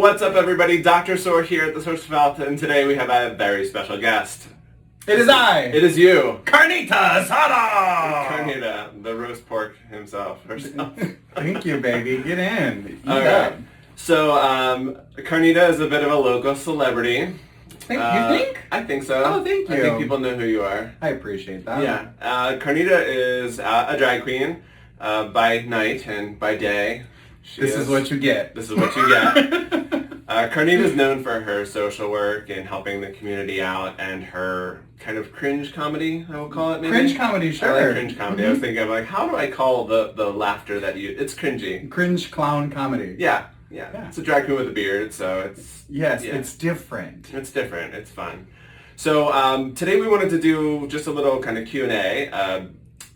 What's up, everybody? Dr. Sorr here at the Sorr Spelt, and today we have a very special guest. It is I. It is you. Carnita Asada. Carnita, the roast pork herself. Thank you, baby. Get in. Okay. So, Carnita is a bit of a local celebrity. You think? I think so. Oh, thank you. I think people know who you are. I appreciate that. Yeah. Carnita is a drag queen by night and by day. This is what you get. This is what you get. Carnita is known for her social work and helping the community out, and her kind of cringe comedy, I will call it, maybe? Cringe comedy, sure. I like cringe comedy. Mm-hmm. I was thinking of, like, how do I call the laughter that you... It's cringy. Cringe clown comedy. Yeah. It's a drag queen with a beard, so it's... Yes, yeah. It's different. It's different. It's fun. So today we wanted to do just a little kind of Q&A.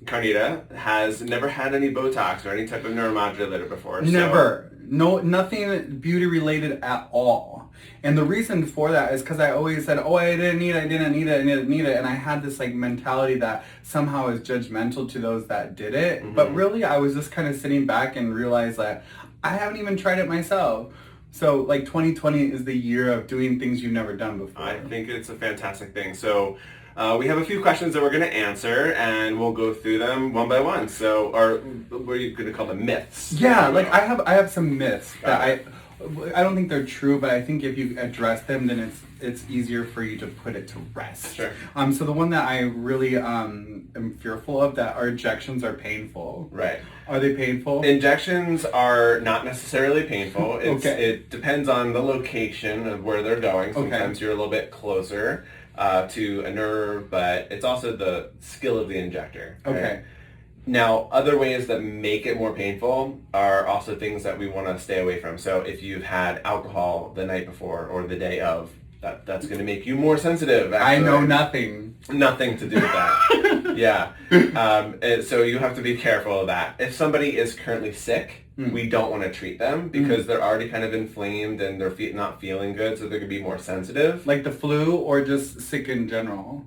Carnita has never had any Botox or any type of neuromodulator before. Never. No, nothing beauty related at all. And the reason for that is because I always said, oh, I didn't need it. And I had this like mentality that somehow is judgmental to those that did it. Mm-hmm. But really, I was just kind of sitting back and realized that I haven't even tried it myself. So like 2020 is the year of doing things you've never done before. I think it's a fantastic thing. So we have a few questions that we're going to answer, and we'll go through them one by one. So, or what are you going to call them, myths? Yeah, like I have some myths that I don't think they're true, but I think if you address them, then it's easier for you to put it to rest. Sure. So the one that I really am fearful of, that our injections are painful. Right. Are they painful? Injections are not necessarily painful. Okay. It depends on the location of where they're going. Sometimes you're a little bit closer to a nerve, but it's also the skill of the injector. Right? Okay. Now, other ways that make it more painful are also things that we want to stay away from. So if you've had alcohol the night before or the day of, that's going to make you more sensitive. Actually. I know nothing. Nothing to do with that. Yeah. So you have to be careful of that. If somebody is currently sick, we don't want to treat them because they're already kind of inflamed and they're not feeling good, so they're going to be more sensitive. Like the flu or just sick in general?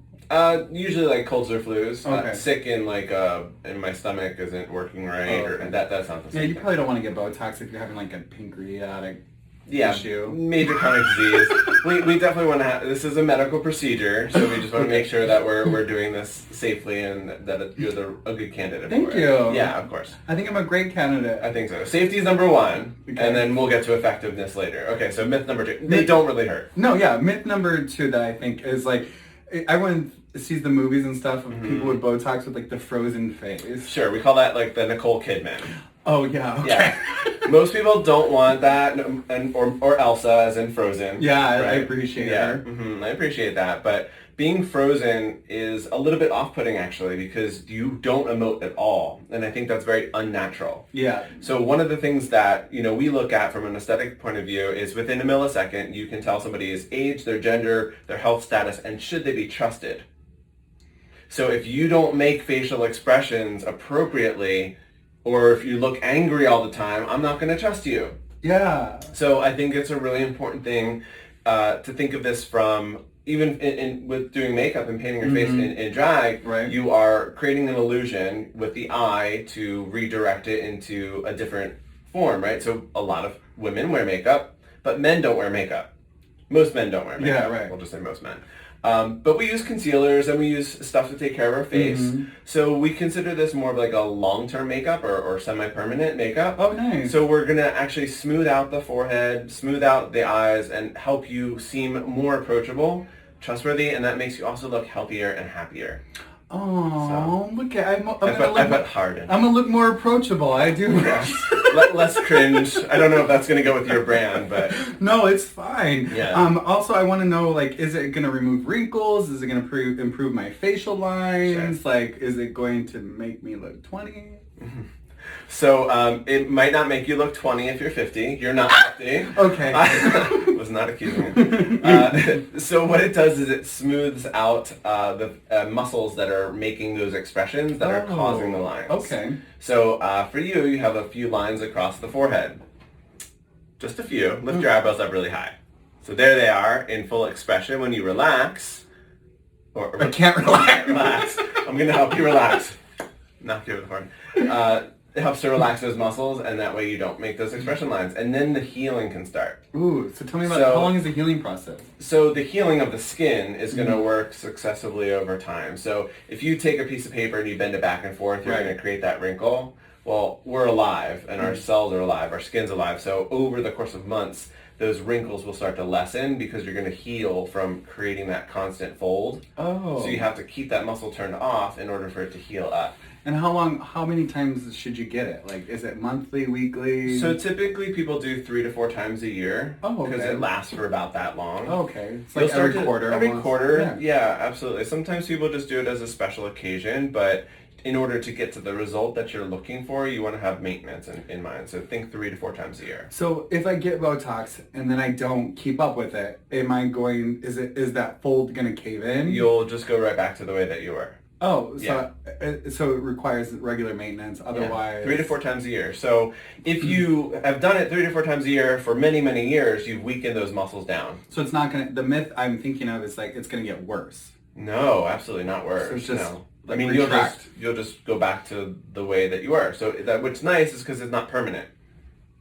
Usually like colds or flus. Okay. Sick in like and my stomach isn't working right, and that's not the same. Yeah, you probably don't want to get Botox if you're having like a pancreatic issue. Major chronic disease. We definitely want to have, this is a medical procedure, so we just want to make sure that we're doing this safely and that you're a good candidate. Thank you. Yeah, of course. I think I'm a great candidate. I think so. Safety is number one, and then we'll get to effectiveness later. Okay, so myth number two. They don't really hurt. No, yeah. Myth number two that I think is like, everyone sees the movies and stuff of people with Botox with like the frozen face. Sure, we call that like the Nicole Kidman. Oh yeah, okay. Yeah. Most people don't want that, or Elsa as in Frozen. Yeah, right? I appreciate her. I appreciate that, but being frozen is a little bit off-putting actually because you don't emote at all, and I think that's very unnatural. Yeah. So one of the things that we look at from an aesthetic point of view is within a millisecond you can tell somebody's age, their gender, their health status, and should they be trusted. So if you don't make facial expressions appropriately, or if you look angry all the time, I'm not going to trust you. Yeah. So I think it's a really important thing to think of this from, even with doing makeup and painting your face in drag, right. You are creating an illusion with the eye to redirect it into a different form, right? So a lot of women wear makeup, but men don't wear makeup. Most men don't wear makeup. Yeah, right. We'll just say most men. But we use concealers and we use stuff to take care of our face. So we consider this more of like a long-term makeup or semi-permanent makeup. Oh, nice. So we're going to actually smooth out the forehead, smooth out the eyes, and help you seem more approachable, trustworthy, and that makes you also look healthier and happier. Oh, so, look at I put hard in. I'm gonna look more approachable. I do. Yes. Less cringe. I don't know if that's gonna go with your brand, but no, it's fine. Yeah. Also, I want to know, like, is it gonna remove wrinkles? Is it gonna improve my facial lines? Sure. Like, is it going to make me look 20? So it might not make you look 20 if you're 50. You're not 50. Okay. I was not accusing you. So what it does is it smooths out the muscles that are making those expressions that are causing the lines. Okay. So for you have a few lines across the forehead. Just a few. Lift your eyebrows up really high. So there they are in full expression. When you relax, I can't relax. I'm going to help you relax. Knock you over the horn. It helps to relax those muscles, and that way you don't make those expression lines. And then the healing can start. Ooh, so tell me about how long is the healing process? So the healing of the skin is going to work successively over time. So if you take a piece of paper and you bend it back and forth, you're going to create that wrinkle. Well, we're alive, and our cells are alive, our skin's alive. So over the course of months, those wrinkles will start to lessen because you're going to heal from creating that constant fold. Oh. So you have to keep that muscle turned off in order for it to heal up. And how many times should you get it? Like, is it monthly, weekly? So typically people do 3 to 4 times a year. Oh, okay. Because it lasts for about that long. Oh, okay. It's like every quarter. Every quarter, yeah, absolutely. Sometimes people just do it as a special occasion, but in order to get to the result that you're looking for, you want to have maintenance in mind. So think 3 to 4 times a year. So if I get Botox and then I don't keep up with it, is that fold going to cave in? You'll just go right back to the way that you were. Oh, so it requires regular maintenance. Otherwise, 3 to 4 times a year. So if you have done it 3 to 4 times a year for many, many years, you've weakened those muscles down. So it's not gonna. The myth I'm thinking of is like it's gonna get worse. No, absolutely not worse. So it's just, no. I mean, you'll just go back to the way that you were. So what's nice is because it's not permanent.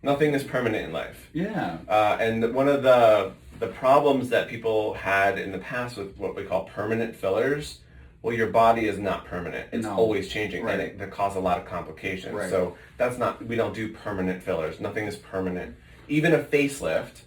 Nothing is permanent in life. Yeah. And one of the problems that people had in the past with what we call permanent fillers. Well, your body is not permanent. It's always changing, and it can cause a lot of complications. Right. So we don't do permanent fillers. Nothing is permanent. Even a facelift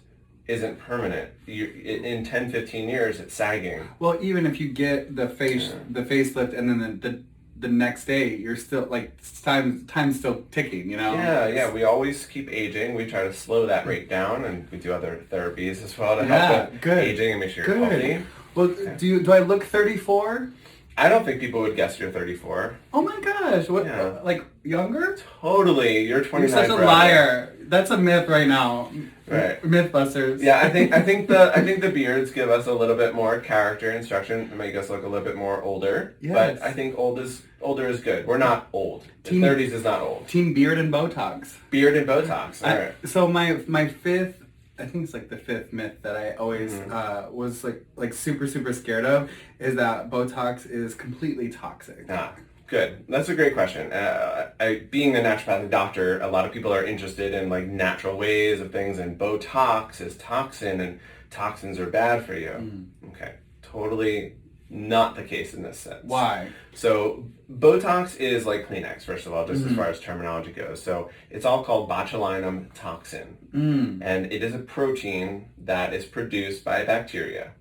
isn't permanent. In 10, 15 years, it's sagging. Well, even if you get the facelift and then the next day, you're still, like, time's still ticking, you know? Yeah. We always keep aging. We try to slow that rate down, and we do other therapies as well to help with aging and make sure you're healthy. Well, do I look 34? I don't think people would guess you're 34. Oh my gosh! What? Yeah. Like younger? Totally. You're 29. You're such a liar. That's a myth right now. Right. Mythbusters. Yeah, I think the beards give us a little bit more character and structure and make us look a little bit more older. Yes. But I think older is good. We're not old. 30s is not old. Team beard and Botox. Beard and Botox. All right. So my fifth. I think it's like the fifth myth that I always was like super scared of is that Botox is completely toxic. Good. That's a great question. Being a naturopathic doctor, a lot of people are interested in like natural ways of things, and Botox is toxin, and toxins are bad for you. Okay. Totally not the case in this sense. Why? So Botox is like Kleenex, first of all, just as far as terminology goes. So it's all called botulinum toxin. And it is a protein that is produced by bacteria.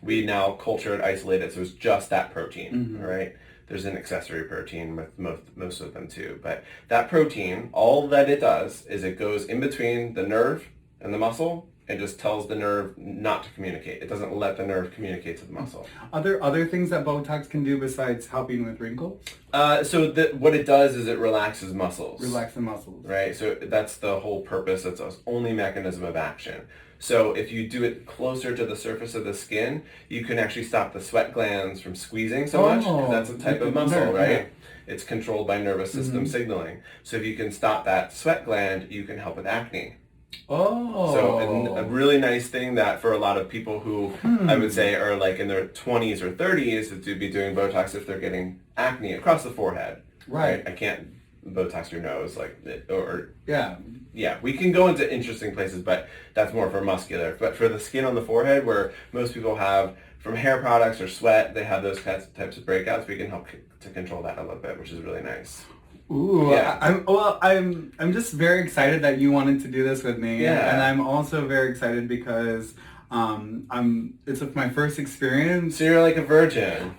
We now culture it, isolate it, so it's just that protein, right? There's an accessory protein with most of them too. But that protein, all that it does is it goes in between the nerve and the muscle and just tells the nerve not to communicate. It doesn't let the nerve communicate to the muscle. Are there other things that Botox can do besides helping with wrinkles? What it does is it relaxes muscles. Relax the muscles. Right, so that's the whole purpose. It's its only mechanism of action. So if you do it closer to the surface of the skin, you can actually stop the sweat glands from squeezing so much, because that's a type of muscle, right? Yeah. It's controlled by nervous system signaling. So if you can stop that sweat gland, you can help with acne. So a really nice thing that for a lot of people who I would say are like in their 20s or 30s is to be doing Botox if they're getting acne across the forehead. Right. I can't Botox your nose we can go into interesting places, but that's more for muscular. But for the skin on the forehead, where most people have from hair products or sweat, they have those types of breakouts. We can help to control that a little bit, which is really nice. Ooh, yeah. I'm just very excited that you wanted to do this with me. Yeah. And I'm also very excited because it's my first experience. So you're like a virgin.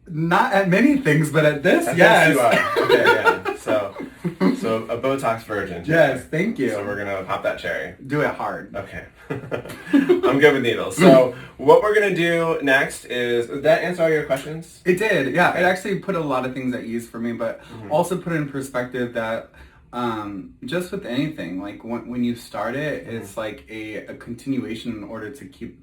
Not at many things, but at this, yes. You are. Okay, yeah. So a Botox virgin. Yes, thank you. So we're gonna pop that cherry. Do it hard. Okay. I'm good with needles. So what we're gonna do next is, did that answer all your questions? It did, yeah. It actually put a lot of things at ease for me, but also put in perspective that just with anything, like when you start it, it's like a continuation in order to keep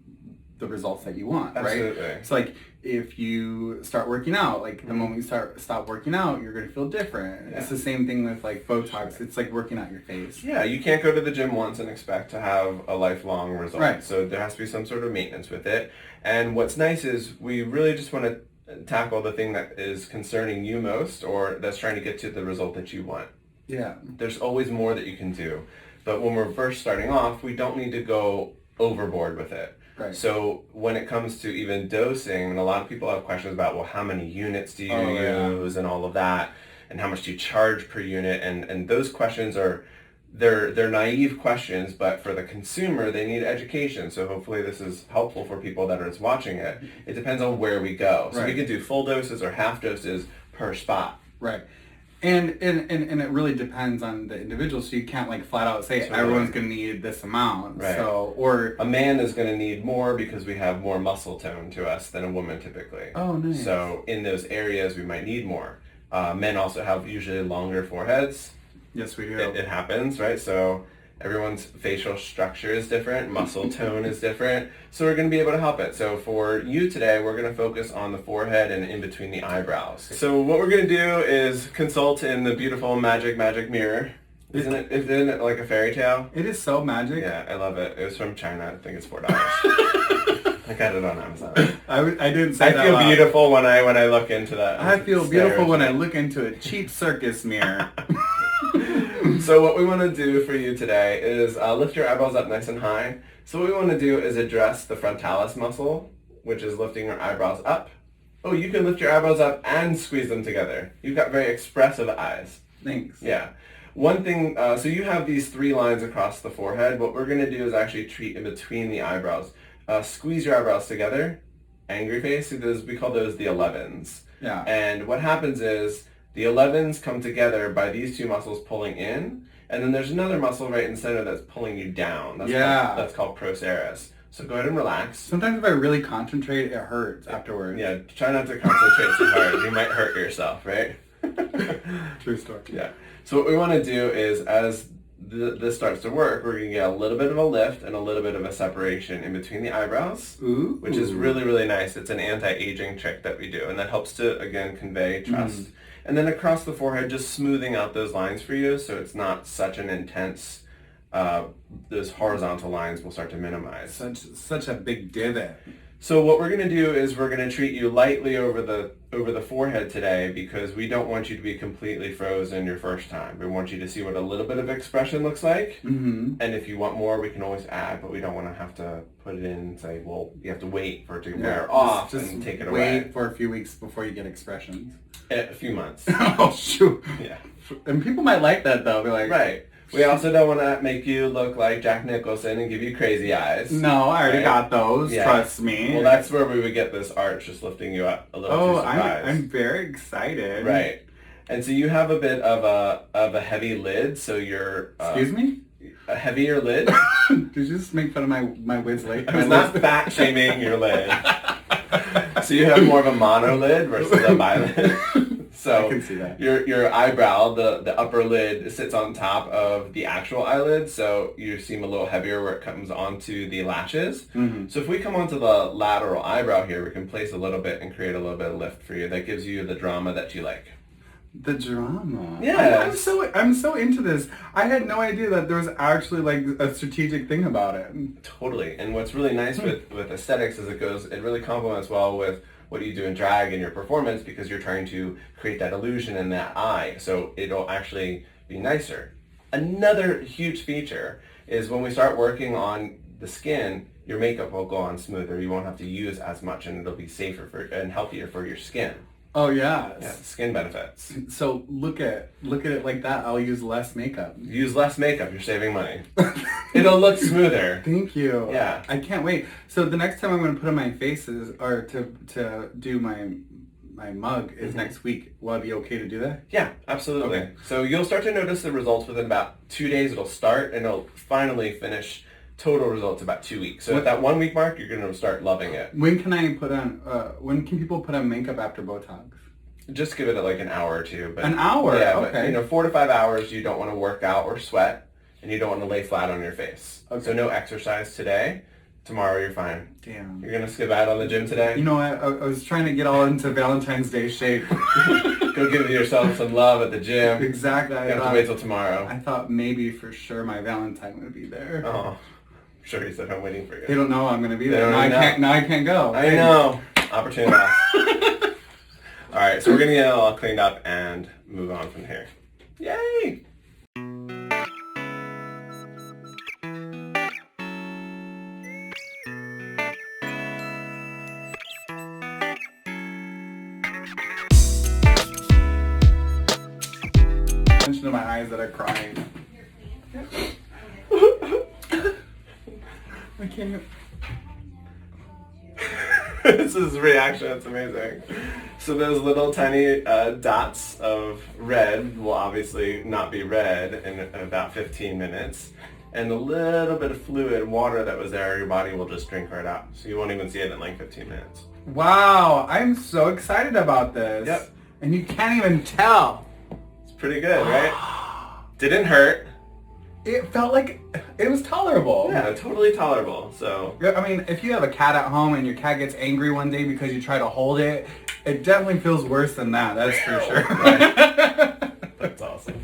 the results that you want, Absolutely. Right? So like if you start working out, like the moment you stop working out, you're gonna feel different. Yeah. It's the same thing with like Botox. It's like working out your face. Yeah, you can't go to the gym once and expect to have a lifelong result. Right. So there has to be some sort of maintenance with it. And what's nice is we really just want to tackle the thing that is concerning you most or that's trying to get to the result that you want. Yeah. There's always more that you can do. But when we're first starting off, we don't need to go overboard with it. Right. So when it comes to even dosing, and a lot of people have questions about, well, how many units do you use and all of that, and how much do you charge per unit? And those questions are, they're naive questions, but for the consumer, they need education. So hopefully this is helpful for people that are watching it. It depends on where we go. So we can do full doses or half doses per spot. Right. And it really depends on the individual, so you can't like flat out say everyone's going to need this amount. Right. So, or a man is going to need more because we have more muscle tone to us than a woman typically. Oh, nice. So in those areas we might need more. Men also have usually longer foreheads. Yes, we do. It happens, right? So everyone's facial structure is different, muscle tone is different, so we're going to be able to help it. So for you today, we're going to focus on the forehead and in between the eyebrows. So what we're going to do is consult in the beautiful magic mirror. Isn't it like a fairy tale? It is so magic. Yeah, I love it. It was from China. I think it's $4. I got it on Amazon. I didn't say that. I feel beautiful when I look into that. I feel beautiful when I look into a cheap circus mirror. So what we want to do for you today is lift your eyebrows up nice and high. So what we want to do is address the frontalis muscle, which is lifting your eyebrows up. Oh, you can lift your eyebrows up and squeeze them together. You've got very expressive eyes. Thanks. Yeah. One thing, so you have these 3 lines across the forehead. What we're going to do is actually treat in between the eyebrows. Squeeze your eyebrows together. Angry face, we call those the 11s. Yeah. And what happens is the 11s come together by these 2 muscles pulling in, and then there's another muscle right in the center that's pulling you down. That's called procerus. So go ahead and relax. Sometimes if I really concentrate, it hurts afterwards. Yeah, try not to concentrate too hard. You might hurt yourself, right? True story. Yeah. So what we want to do is, as this starts to work, we're going to get a little bit of a lift and a little bit of a separation in between the eyebrows, which is really, really nice. It's an anti-aging trick that we do, and that helps to, again, convey trust. And then across the forehead, just smoothing out those lines for you so it's not such an intense, those horizontal lines will start to minimize. Such a big divot. So what we're going to do is we're going to treat you lightly over the forehead today because we don't want you to be completely frozen your first time. We want you to see what a little bit of expression looks like. Mm-hmm. And if you want more, we can always add, but we don't want to have to put it in and say, well, you have to wait for it to wear off and take it away. Wait for a few weeks before you get expressions. A few months. Oh, shoot. Yeah. And people might like that, though. Be like, right. We also don't want to make you look like Jack Nicholson and give you crazy eyes. No, I already got those. Yeah. Trust me. Well, that's where we would get this arch, just lifting you up a little too surprised. I'm very excited. Right. And so you have a bit of a heavy lid, so you're... Excuse me? A heavier lid. Did you just make fun of my wid's lid? I was not fat-shaming your lid. So you have more of a monolid versus a bilid. So I can see that. Your eyebrow, the upper lid, sits on top of the actual eyelid, so you seem a little heavier where it comes onto the lashes. Mm-hmm. So if we come onto the lateral eyebrow here, we can place a little bit and create a little bit of lift for you. That gives you the drama that you like. The drama. Yeah. I'm so into this. I had no idea that there was actually like a strategic thing about it. Totally. And what's really nice with aesthetics is it really complements well with what you do in drag and your performance because you're trying to create that illusion in that eye. So it'll actually be nicer. Another huge feature is when we start working on the skin, your makeup will go on smoother. You won't have to use as much and it'll be safer and healthier for your skin. Oh yeah. Yeah, skin benefits. So look at it like that. I'll use less makeup. Use less makeup. You're saving money. It'll look smoother. Thank you. Yeah. I can't wait. So the next time I'm going to put on my faces or to do my mug is next week. Will I be okay to do that? Yeah, absolutely. Okay. So you'll start to notice the results within about 2 days. It'll start and it'll finally finish. Total results about 2 weeks. So at that 1 week mark, you're going to start loving it. When can I put on? When can people put on makeup after Botox? Just give it like an hour or two. But an hour? Yeah, okay. But 4 to 5 hours. You don't want to work out or sweat, and you don't want to lay flat on your face. Okay. So no exercise today. Tomorrow you're fine. Damn. You're gonna skip out on the gym today? You know, I was trying to get all into Valentine's Day shape. Go give yourself some love at the gym. Exactly. You have to wait till tomorrow. I thought maybe for sure my Valentine would be there. Oh. Sure, he said I'm waiting for you. They don't know I'm going to be there. Now I can't go. I know. Opportunity lost. All right, so we're gonna get it all cleaned up and move on from here. Yay! Attention to my eyes that are crying. I can't. This is reaction, it's amazing. So those little tiny dots of red will obviously not be red in about 15 minutes. And the little bit of fluid, water that was there, your body will just drink right out. So you won't even see it in like 15 minutes. Wow, I'm so excited about this. Yep. And you can't even tell. It's pretty good, right? Didn't hurt. It felt like it was tolerable. Yeah, totally tolerable. So I mean, if you have a cat at home and your cat gets angry one day because you try to hold it, it definitely feels worse than that. That's for sure. That's awesome.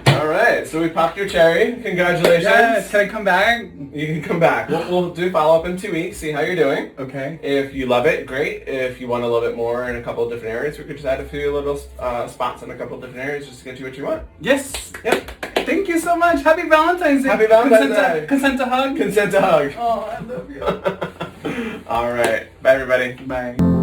All right, so we popped your cherry. Congratulations. Yes. Can I come back? You can come back. We'll do follow up in 2 weeks. See how you're doing. Okay. If you love it, great. If you want a little bit more in a couple of different areas, we could just add a few little spots in a couple of different areas just to get you what you want. Yes. Yep. Thank you so much. Happy Valentine's Day. Happy Valentine's Day. Consent to hug. Consent to hug. Oh, I love you. All right. Bye, everybody. Bye.